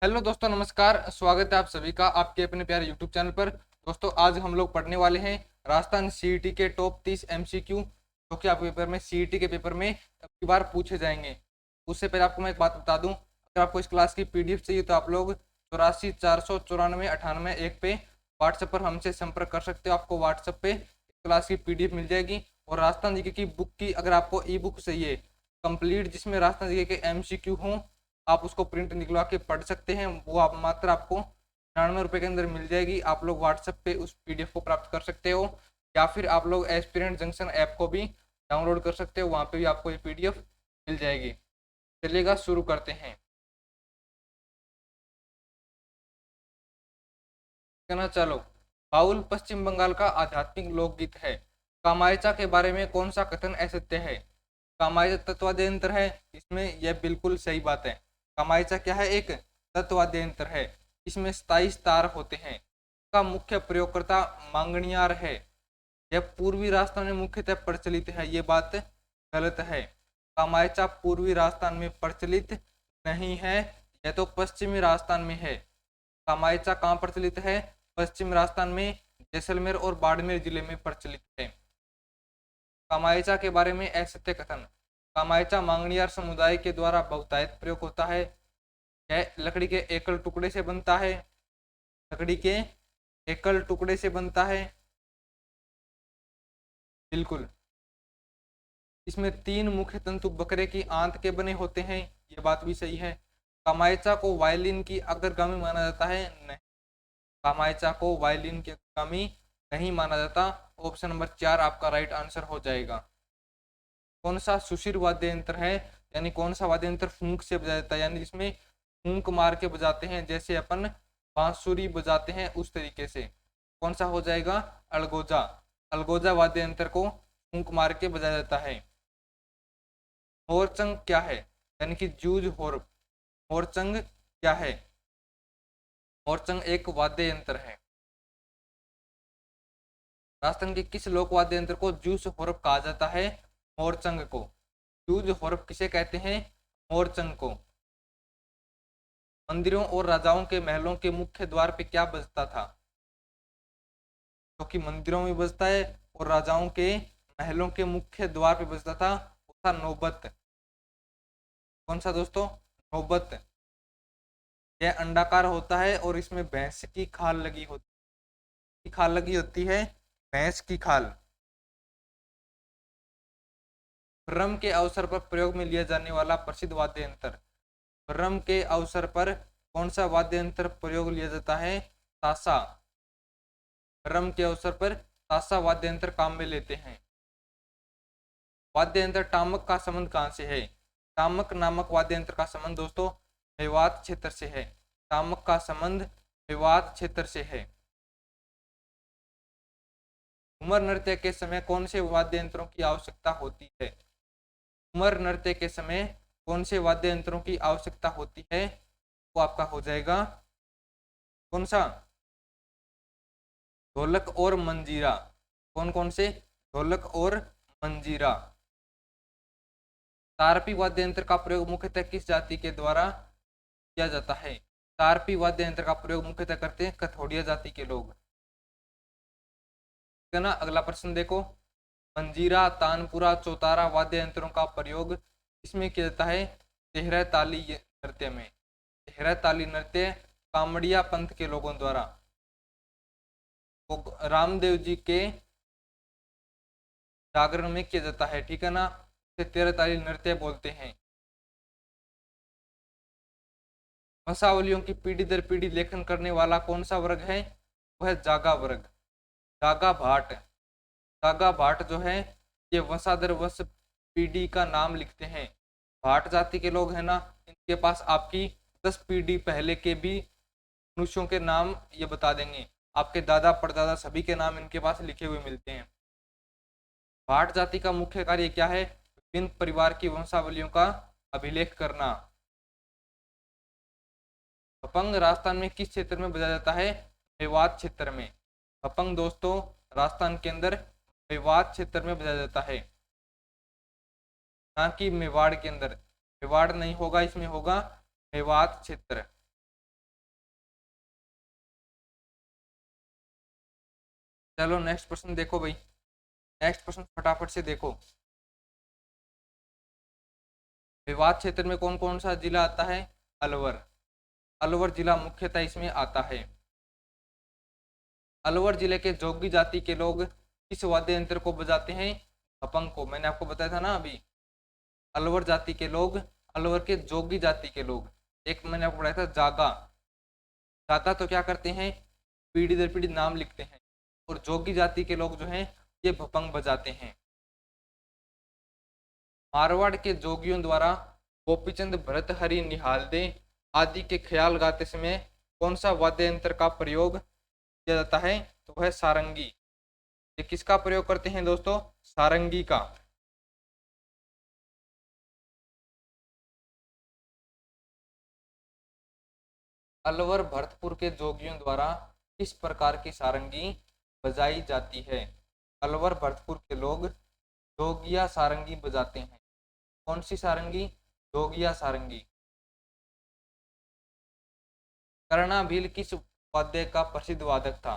Hello दोस्तों, नमस्कार। स्वागत है आप सभी का आपके अपने प्यारे यूट्यूब चैनल पर। दोस्तों, आज हम लोग पढ़ने वाले हैं राजस्थान सीईटी के टॉप 30 एमसीक्यू जो कि आपके पेपर में सीईटी के पेपर में अब की बार पूछे जाएंगे। उससे पहले आपको मैं एक बात बता दूं, अगर आपको इस क्लास की पीडीएफ चाहिए तो आप लोग 84 494 98 1 पे व्हाट्सएप पर हमसे संपर्क कर सकते हो। आपको व्हाट्सएप पे क्लास की पीडीएफ मिल जाएगी। और राजस्थान जीके की बुक की अगर आपको ई बुक चाहिए कंप्लीट, जिसमें राजस्थान जीके के एमसीक्यू हों, आप उसको प्रिंट निकलवा के पढ़ सकते हैं। वो आप मात्र आपको 99 रुपये के अंदर मिल जाएगी। आप लोग व्हाट्सएप पे उस पीडीएफ को प्राप्त कर सकते हो, या फिर आप लोग एस्पिरेंट जंक्शन ऐप को भी डाउनलोड कर सकते हो, वहाँ पे भी आपको ये पीडीएफ मिल जाएगी। चलिएगा शुरू करते हैं। कहना चलो, बाउल पश्चिम बंगाल का आध्यात्मिक लोकगीत है। कामायचा के बारे में कौन सा कथन असत्य है? कामायचा तत्वाद्य यंत्र है, इसमें यह बिल्कुल सही बात है। कामायचा क्या है? एक तत्वाद्य यंत्र है। इसमें 27 तार होते हैं। का मुख्य प्रयोगकर्ता मांगणियार है। यह पूर्वी राजस्थान में मुख्यतः प्रचलित है, ये बात गलत है। कामायचा पूर्वी राजस्थान में प्रचलित नहीं है, यह तो पश्चिमी राजस्थान में है। कामायचा कहाँ प्रचलित है? पश्चिम राजस्थान में, जैसलमेर और बाड़मेर जिले में प्रचलित है। कामायचा के बारे में असत्य कथन। कामायचा मांगणियार समुदाय के द्वारा बहुतायत प्रयोग होता है। यह लकड़ी के एकल टुकड़े से बनता है। लकड़ी के एकल टुकड़े से बनता है, बिल्कुल। इसमें 3 मुख्य तंतु बकरे की आंत के बने होते हैं, ये बात भी सही है। कामायचा को वायलिन की अग्रगामी माना जाता है? नहीं, कामायचा को वायलिन की अग्रगामी नहीं माना जाता। ऑप्शन नंबर 4 आपका राइट आंसर हो जाएगा। कौन सा सुशिर वाद्य यंत्र है? यानी कौन सा वाद्य यंत्र फूंक से बजाया जाता है, यानी जिसमें फूंक मार के बजाते हैं, जैसे अपन बांसुरी बजाते हैं उस तरीके से। कौन सा हो जाएगा? अलगोजा। अलगोजा वाद्य यंत्र को फूंक मार के बजाया जाता है। होरचंग क्या है? यानी कि जूझ होर। होरचंग क्या है? होरचंग एक वाद्य यंत्र है। राजस्थान के किस लोक वाद्य यंत्र को जूस होरब कहा जाता है? मोरचंग को। जूझ होरब किसे कहते हैं? मोरचंग को। मंदिरों और राजाओं के महलों के मुख्य द्वार पे क्या बजता था? जो कि मंदिरों में बजता है और राजाओं के महलों के मुख्य द्वार पे बजता था, वो था नौबत। कौन सा दोस्तों? नौबत। यह अंडाकार होता है और इसमें भैंस की खाल लगी होती, खाल लगी होती है, भैंस की खाल। ब्रह्म के अवसर पर प्रयोग में लिया जाने वाला प्रसिद्ध वाद्य यंत्र। ब्रह्म के अवसर पर कौन सा वाद्य यंत्र प्रयोग लिया जाता है? ताशा। ब्रह्म के अवसर पर ताशा वाद्य यंत्र काम में लेते हैं। वाद्य यंत्र टामक का संबंध कहाँ से है? टामक नामक वाद्य यंत्र का संबंध दोस्तों मेवात क्षेत्र से है। टामक का संबंध मेवात क्षेत्र से है। घूमर नृत्य के समय कौन से वाद्य यंत्रों की आवश्यकता होती है? घूमर नृत्य के समय कौन से वाद्य यंत्रों की आवश्यकता होती है? वो आपका हो जाएगा कौन सा? ढोलक और मंजीरा। कौन कौन से? ढोलक और मंजीरा। तारपी वाद्य यंत्र का प्रयोग मुख्यतः किस जाति के द्वारा किया जाता है? तारपी वाद्य यंत्र का प्रयोग मुख्यतः करते हैं कथोड़िया जाति के लोग। ठीक है ना? अगला प्रश्न देखो। मंजीरा, तानपुरा, चौतारा वाद्य यंत्रों का प्रयोग इसमें किया जाता है तेहरा ताली नृत्य में। तेहरा ताली नृत्य कामड़िया पंथ के लोगों द्वारा, वो रामदेव जी के जागरण में किया जाता है। ठीक है ना? इसे तेरह ताली नृत्य बोलते हैं। वंशावलियों की पीढ़ी दर पीढ़ी लेखन करने वाला कौन सा वर्ग है? वह जागा वर्ग। जागा भाट। जागा भाट जो है, ये वंशाधर वंश पीढ़ी का नाम लिखते हैं। भाट जाति के लोग हैं ना, इनके पास आपकी 10 पीढ़ी पहले के भी मनुष्यों के नाम ये बता देंगे। आपके दादा परदादा सभी के नाम इनके पास लिखे हुए मिलते हैं। भाट जाति का मुख्य कार्य क्या है? विभिन्न परिवार की वंशावलियों का अभिलेख करना। भपंग राजस्थान में किस क्षेत्र में बजाया जाता है? मेवात क्षेत्र में। भपंग दोस्तों राजस्थान के अंदर मेवात क्षेत्र में बजाया जाता है, ना कि मेवाड़ के अंदर। मेवाड़ नहीं होगा, इसमें होगा मेवात क्षेत्र। चलो नेक्स्ट प्रश्न देखो भाई, नेक्स्ट प्रश्न फटाफट से देखो। विवाद क्षेत्र में कौन कौन सा जिला आता है? अलवर। अलवर जिला मुख्यतः इसमें आता है। अलवर जिले के जोगी जाति के लोग किस वाद्य यंत्र को बजाते हैं? भपंग को। मैंने आपको बताया था ना अभी, अलवर जाति के लोग, अलवर के जोगी जाति के लोग, एक मैंने आपको बताया था जागा। जागा तो क्या करते हैं, पीढ़ी दर पीढ़ी नाम लिखते हैं, और जोगी जाति के लोग जो हैं ये भपंग बजाते हैं। मारवाड़ के जोगियों द्वारा गोपीचंद भर्तृहरि निहालदे आदि के ख्याल गाते समय कौन सा वाद्य यंत्र का प्रयोग किया जाता है? तो वह सारंगी। ये किसका प्रयोग करते हैं दोस्तों? सारंगी का। अलवर भरतपुर के जोगियों द्वारा किस प्रकार की सारंगी बजाई जाती है? अलवर भरतपुर के लोग जोगिया सारंगी बजाते हैं। कौन सी सारंगी? जोगिया सारंगी। कर्णा भील किस वाद्य का प्रसिद्ध वादक था?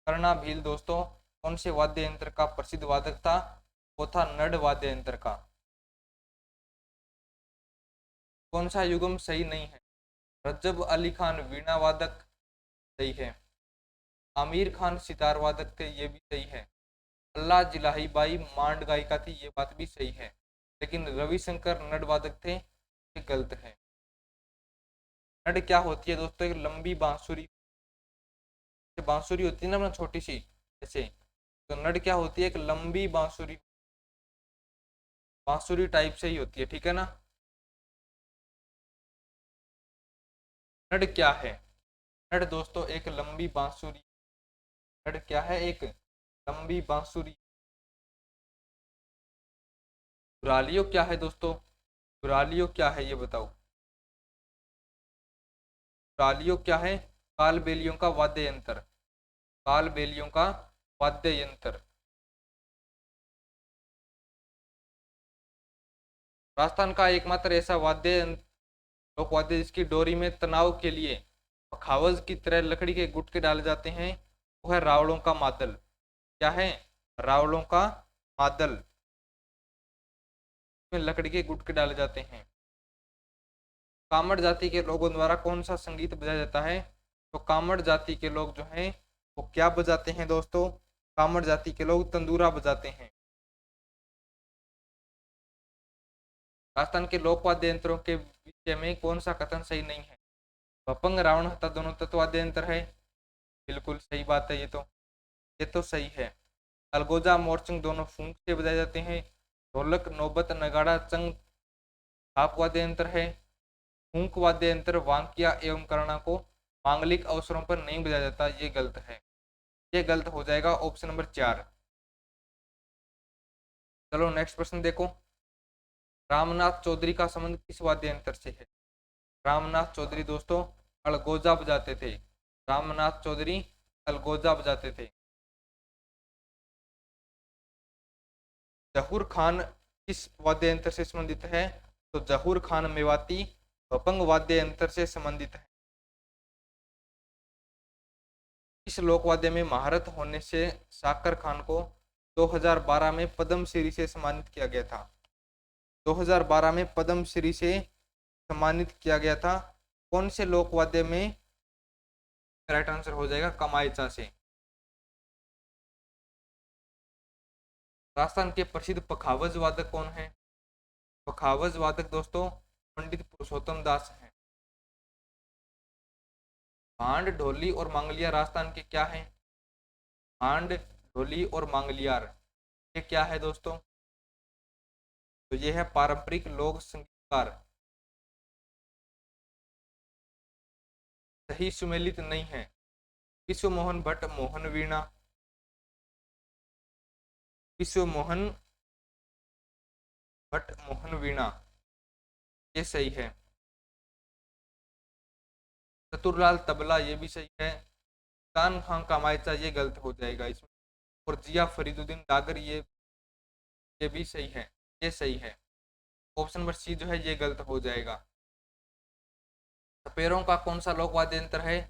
कर्णा भील दोस्तों कौन से वाद्य यंत्र का प्रसिद्ध वादक था? वो था नड वाद्य यंत्र का। कौन सा युगम सही नहीं है? रज्जब अली खान वीणा वादक सही है। आमिर खान सितार वादक थे, ये भी सही है। अल्लाह जिलाही बाई मांड गायिका थी, ये बात भी सही है। लेकिन रविशंकर नड वादक थे, ये गलत है। नड क्या होती है दोस्तों? एक लंबी बांसुरी, बांसुरी होती है ना अपना छोटी सी ऐसे, तो नड क्या होती है? एक लंबी बांसुरी, बांसुरी टाइप से ही होती है, ठीक है ना। नड क्या है? नड दोस्तों एक लंबी बांसुरी। नड क्या है? एक लंबी बांसुरी। गुरालियो क्या है दोस्तों? गुरालियो क्या है ये बताओ। गुरालियो क्या है? कालबेलियों का वाद्य यंत्र। कालबेलियों का वाद्य यंत्र। राजस्थान का एकमात्र ऐसा वाद्य लोक वाद्य जिसकी डोरी में तनाव के लिए पखावज की तरह लकड़ी के गुटके डाले जाते हैं, वो है रावलों का मादल। क्या है? रावलों का मादल। में लकड़ी के गुटके डाले जाते हैं। कामड़ जाति के लोगों द्वारा कौन सा संगीत बजाया जाता है? तो कामड़ जाति के लोग जो हैं वो क्या बजाते हैं दोस्तों? कामड़ जाति के लोग तंदूरा बजाते हैं। राजस्थान के लोक वाद्य यंत्रों के विषय में कौन सा कथन सही नहीं है? भपंग रावण हत्ता दोनों तत्व वाद्य यंत्र है, बिल्कुल सही बात है, ये तो सही है। अलगोजा मोरचंग दोनों फूंक से बजाए जाते हैं। ढोलक नौबत नगाड़ा चंग थाप वाद्य यंत्र है। फूंक वाद्य यंत्र वांकिया एवं करणा को मांगलिक अवसरों पर नहीं बजाया जाता, ये गलत है। ये गलत हो जाएगा ऑप्शन नंबर 4। चलो नेक्स्ट प्रश्न देखो। रामनाथ चौधरी का संबंध किस वाद्य यंत्र से है? रामनाथ चौधरी दोस्तों अलगोजा बजाते थे। रामनाथ चौधरी अलगोजा बजाते थे। जहूर खान किस वाद्य यंत्र से संबंधित है? तो जहूर खान मेवाती भपंग वाद्य यंत्र से संबंधित है। इस लोकवाद्य में महारत होने से साकर खान को 2012 में पद्म श्री से सम्मानित किया गया था। 2012 में पद्म श्री से सम्मानित किया गया था। कौन से लोकवाद्य में? राइट आंसर हो जाएगा कमायचा से। राजस्थान के प्रसिद्ध पखावज वादक कौन है? पखावज वादक दोस्तों पंडित पुरुषोत्तम दास हैं। भांड ढोली और मांगलिया राजस्थान के क्या हैं? भांड ढोली और मांगलियार ये क्या है दोस्तों? तो ये है पारंपरिक लोक संगीतकार। सही सुमेलित नहीं है। विश्व मोहन भट्ट मोहन वीणा, विश्व मोहन भट्ट मोहन वीणा, ये सही है। चतुरलाल तबला, ये भी सही है। कान खां कामायचा ये गलत हो जाएगा इसमें। और जिया फरीदुद्दीन डागर, ये भी सही है, ये सही है। ऑप्शन नंबर सी जो है ये गलत हो जाएगा। सपेरों का कौन सा लोक वाद्य यंत्र है?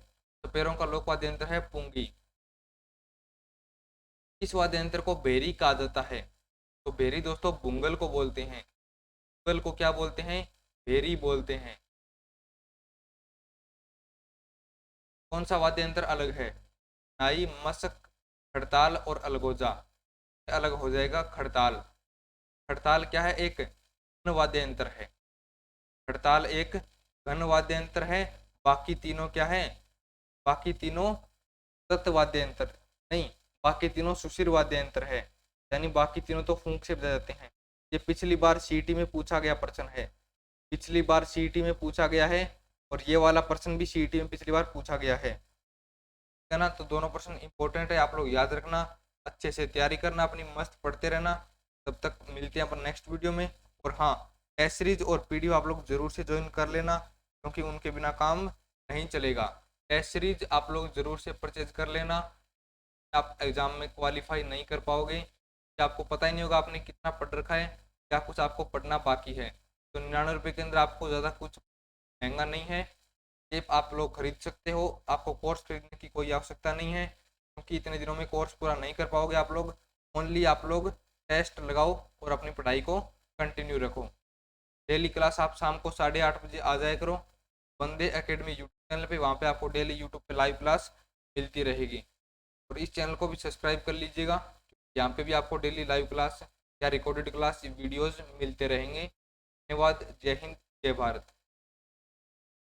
सपेरों का लोक वाद्य यंत्र है पुंगी। इस वाद्य यंत्र को भेरी कहा जाता है। तो भेरी दोस्तों बुंगल को बोलते हैं। बुंगल को क्या बोलते हैं? भेरी बोलते हैं। कौन सा वाद्य यंत्र अलग है? नाई, मशक, खड़ताल और अलगोजा। अलग हो जाएगा खड़ताल। खड़ताल क्या है? एक घन वाद्य यंत्र है। खड़ताल एक घन वाद्य यंत्र है। बाकी तीनों क्या है? बाकी तीनों तत् वाद्य यंत्र नहीं, बाकी तीनों सुशिर वाद्य यंत्र है। यानी बाकी तीनों तो फूंक से बजाए जाते हैं। ये पिछली बार सीईटी में पूछा गया प्रश्न है। पिछली बार सीईटी में पूछा गया है और ये वाला प्रश्न भी सीईटी में पिछली बार पूछा गया है ना। तो दोनों प्रश्न इंपॉर्टेंट है, आप लोग याद रखना, अच्छे से तैयारी करना, अपनी मस्त पढ़ते रहना। तब तक मिलते हैं अपन नेक्स्ट वीडियो में। और हाँ, टेस्ट सीरीज और पीडीएफ आप लोग जरूर से ज्वाइन कर लेना, क्योंकि उनके बिना काम नहीं चलेगा। टेस्ट सीरीज आप लोग जरूर से परचेज कर लेना। आप एग्जाम में क्वालिफाई नहीं कर पाओगे, कि आपको पता ही नहीं होगा आपने कितना पढ़ रखा है, क्या कुछ आपको पढ़ना बाकी है। तो 99 रुपये के अंदर आपको ज़्यादा कुछ महंगा नहीं है, ये आप लोग खरीद सकते हो। आपको कोर्स खरीदने की कोई आवश्यकता नहीं है, क्योंकि इतने दिनों में कोर्स पूरा नहीं कर पाओगे आप लोग। ओनली आप लोग टेस्ट लगाओ और अपनी पढ़ाई को कंटिन्यू रखो। डेली क्लास आप शाम को 8:30 बजे आ जाया करो वंदे एकेडमी यूट्यूब चैनल पे। वहाँ पे आपको डेली यूट्यूब पे लाइव क्लास मिलती रहेगी। और इस चैनल को भी सब्सक्राइब कर लीजिएगा, यहाँ पे भी आपको डेली लाइव क्लास या रिकॉर्डेड क्लास वीडियोज़ मिलते रहेंगे। धन्यवाद। जय हिंद, जय भारत।